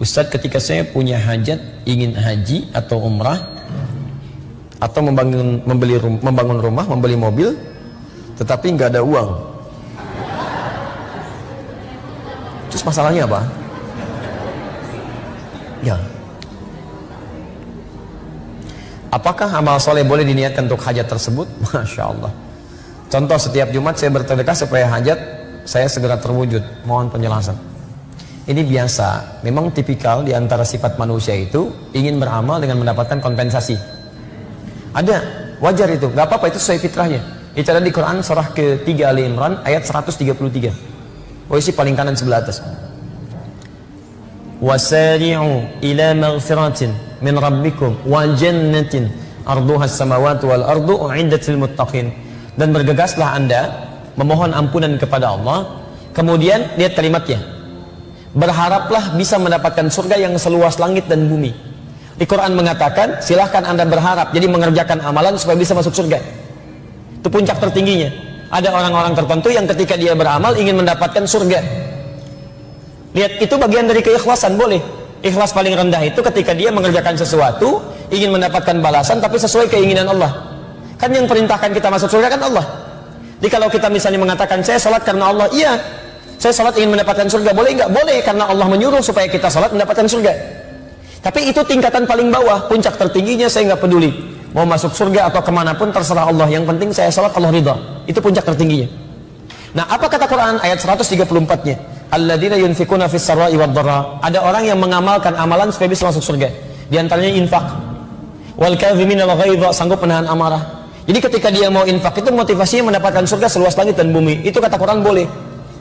Ustadz, ketika saya punya hajat ingin haji atau umrah atau membangun rumah, membeli mobil, tetapi nggak ada uang, terus masalahnya apa? Ya, apakah amal soleh boleh diniatkan untuk hajat tersebut? Masya Allah. Contoh, setiap Jumat saya bersedekah supaya hajat saya segera terwujud. Mohon penjelasan. Ini biasa, memang tipikal di antara sifat manusia itu ingin beramal dengan mendapatkan kompensasi. Ada, wajar itu, nggak apa-apa, itu sesuai fitrahnya. Itu ada di Quran surah ke-3 Ali Imran ayat 133. Posisi paling kanan sebelah atas. Wasari'u ila maghfiratin min rabbikum wa jannatin arduha as-samawati wal ardu u'iddat lil muttaqin. Dan bergegaslah Anda memohon ampunan kepada Allah. Kemudian lihat kalimatnya, berharaplah bisa mendapatkan surga yang seluas langit dan bumi. Di Quran mengatakan silahkan Anda berharap, jadi mengerjakan amalan supaya bisa masuk surga. Itu puncak tertingginya. Ada orang-orang tertentu yang ketika dia beramal ingin mendapatkan surga. Lihat, itu bagian dari keikhlasan, boleh. Ikhlas paling rendah itu ketika dia mengerjakan sesuatu ingin mendapatkan balasan tapi sesuai keinginan Allah. Kan yang perintahkan kita masuk surga kan Allah. Jadi kalau kita misalnya mengatakan saya salat karena Allah, iya, saya salat ingin mendapatkan surga, boleh nggak? Boleh, karena Allah menyuruh supaya kita salat mendapatkan surga. Tapi itu tingkatan paling bawah. Puncak tertingginya saya nggak peduli mau masuk surga atau kemanapun, terserah Allah, yang penting saya salat Allah ridha. Itu puncak tertingginya. Nah, apa kata Quran ayat 134-nya? Alladzina yunfikuna fis sarra'i wad dharra. Ada orang yang mengamalkan amalan supaya bisa masuk surga. Di antaranya infak. Wal kadhimina al ghaidha, sanggup menahan amarah. Jadi ketika dia mau infak itu motivasinya mendapatkan surga seluas langit dan bumi. Itu kata Quran boleh.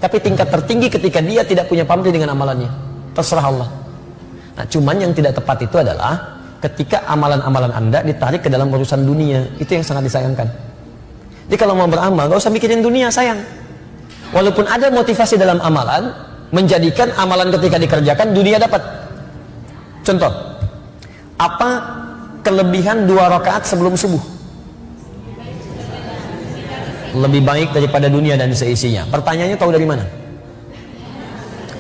Tapi tingkat tertinggi ketika dia tidak punya pamrih dengan amalannya, terserah Allah. Nah, cuman yang tidak tepat itu adalah ketika amalan-amalan Anda ditarik ke dalam urusan dunia. Itu yang sangat disayangkan. Jadi kalau mau beramal, gak usah mikirin dunia, sayang. Walaupun ada motivasi dalam amalan, menjadikan amalan ketika dikerjakan dunia dapat. Contoh, apa kelebihan 2 rakaat sebelum subuh? Lebih baik daripada dunia dan seisinya. Pertanyaannya tahu dari mana?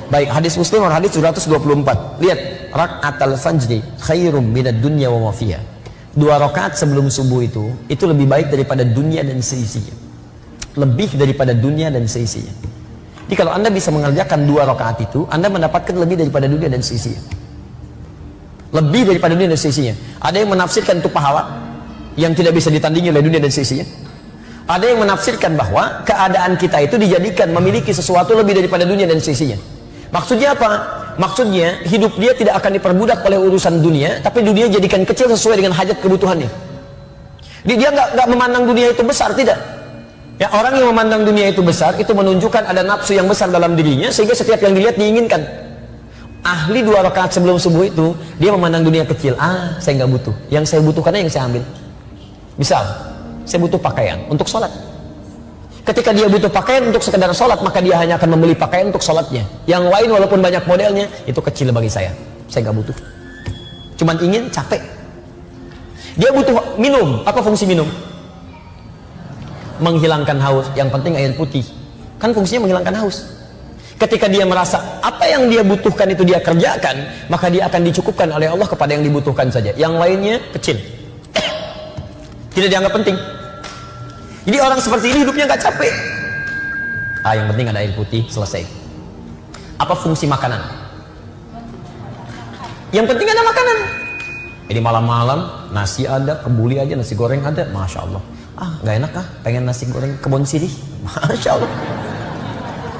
Baik, hadis Muslim hadis 224. Lihat, rakaatul fajri khairum minad dunya wa ma fiha. 2 rakaat sebelum subuh itu lebih baik daripada dunia dan seisinya. Lebih daripada dunia dan seisinya. Jadi kalau Anda bisa mengerjakan 2 rakaat itu, Anda mendapatkan lebih daripada dunia dan seisinya. Lebih daripada dunia dan seisinya. Ada yang menafsirkan itu pahala yang tidak bisa ditandingi oleh dunia dan seisinya. Ada yang menafsirkan bahwa keadaan kita itu dijadikan memiliki sesuatu lebih daripada dunia dan seisinya. Maksudnya apa? Maksudnya hidup dia tidak akan diperbudak oleh urusan dunia, tapi dunia jadikan kecil sesuai dengan hajat kebutuhannya. Dia nggak memandang dunia itu besar, tidak. Ya, orang yang memandang dunia itu besar itu menunjukkan ada nafsu yang besar dalam dirinya, sehingga setiap yang dilihat diinginkan. Ahli 2 rakaat sebelum subuh itu dia memandang dunia kecil. Saya nggak butuh. Yang saya butuhkannya yang saya ambil. Misal, saya butuh pakaian untuk sholat. Ketika dia butuh pakaian untuk sekedar sholat, maka dia hanya akan membeli pakaian untuk sholatnya. Yang lain walaupun banyak modelnya, itu kecil bagi saya nggak butuh. Cuman ingin, capek. Dia butuh minum. Apa fungsi minum? Menghilangkan haus. Yang penting air putih. Kan fungsinya menghilangkan haus. Ketika dia merasa apa yang dia butuhkan itu dia kerjakan, maka dia akan dicukupkan oleh Allah kepada yang dibutuhkan saja. Yang lainnya kecil, tidak dianggap penting. Jadi orang seperti ini hidupnya nggak capek. Yang penting ada air putih, selesai. Apa fungsi makanan? Yang penting ada makanan. Jadi malam-malam nasi ada, kebuli aja, nasi goreng ada, masya Allah. Nggak enak pengen nasi goreng kebun sirih, masya Allah.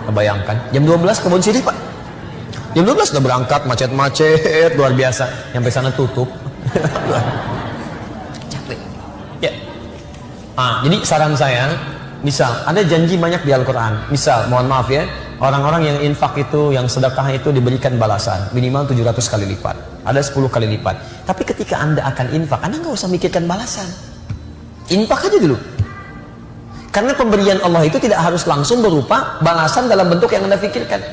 Bayangkan jam 12 kebun sirih, Pak. Jam 12 udah berangkat, macet-macet luar biasa. Sampai sana tutup. Capek. Ya. Jadi saran saya, misal ada janji banyak di Al-Quran. Misal, mohon maaf ya, orang-orang yang infak itu, yang sedekah itu diberikan balasan minimal 700 kali lipat, ada 10 kali lipat. Tapi ketika Anda akan infak, Anda nggak usah mikirkan balasan. Infak aja dulu. Karena pemberian Allah itu tidak harus langsung berupa balasan dalam bentuk yang Anda pikirkan.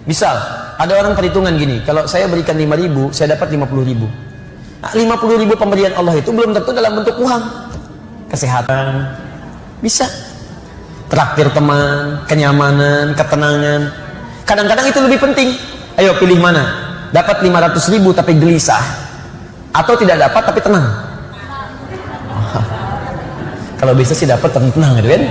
Misal, ada orang perhitungan gini, kalau saya berikan 5.000, saya dapat 50.000. 50.000 pemberian Allah itu belum tentu dalam bentuk uang. Kesehatan, bisa. Traktir teman, kenyamanan, ketenangan. Kadang-kadang itu lebih penting. Ayo pilih mana? Dapat 500.000 tapi gelisah, atau tidak dapat tapi tenang? Kalau bisa sih dapat tenang gitu kan.